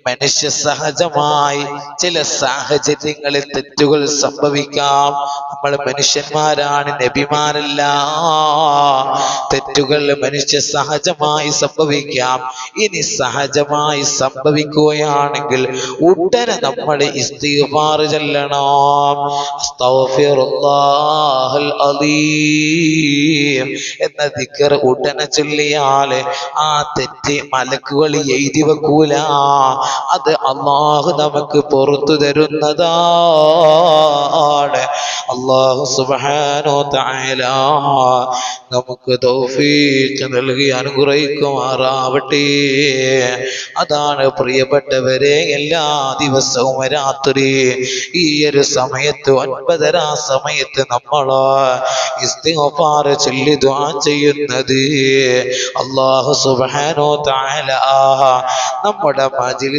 മനുഷ്യ സഹജമായി ചില സാഹചര്യങ്ങളിൽ തെറ്റുകൾ സംഭവിക്കാം. നമ്മൾ മനുഷ്യന്മാരാണ്, നബിമാരല്ല. തെറ്റുകൾ മനുഷ്യ സഹജമായി സംഭവിക്കാം. ഇനി സഹജമായി സംഭവിക്കുകയാണെങ്കിൽ ഉടനെ നമ്മൾ ഇസ്തിഗ്ഫാർ ചൊല്ലണം. അസ്തഗ്ഫിറുല്ലാഹൽ അലീം എന്ന ദിക്ർ ഉടനെ ചൊല്ലിയാൽ ആ തെറ്റ് മലക്കുകൾ എഴുതി വെക്കൂല. അത് അല്ലാഹു നമുക്ക് പുറത്തു തരുന്നതാണ്. അല്ലാഹു സുബ്ഹാനഹു തആല നമുക്ക് തൗഫീഖ് നൽകി അനുഗ്രഹിക്കുമാറാവട്ടെ. അതാണ് പ്രിയപ്പെട്ടവരെ, എല്ലാ ദിവസവും രാത്രി ഈ ഒരു സമയത്ത് 9:30 സമയത്ത് നമ്മൾ ഇസ്തിഗ്ഫാർ ചൊല്ലി ദുആ ചെയ്യുന്നത്. അല്ലാഹു സുബ്ഹാനഹു തആല നമ്മുടെ മജ്‌ലിസ്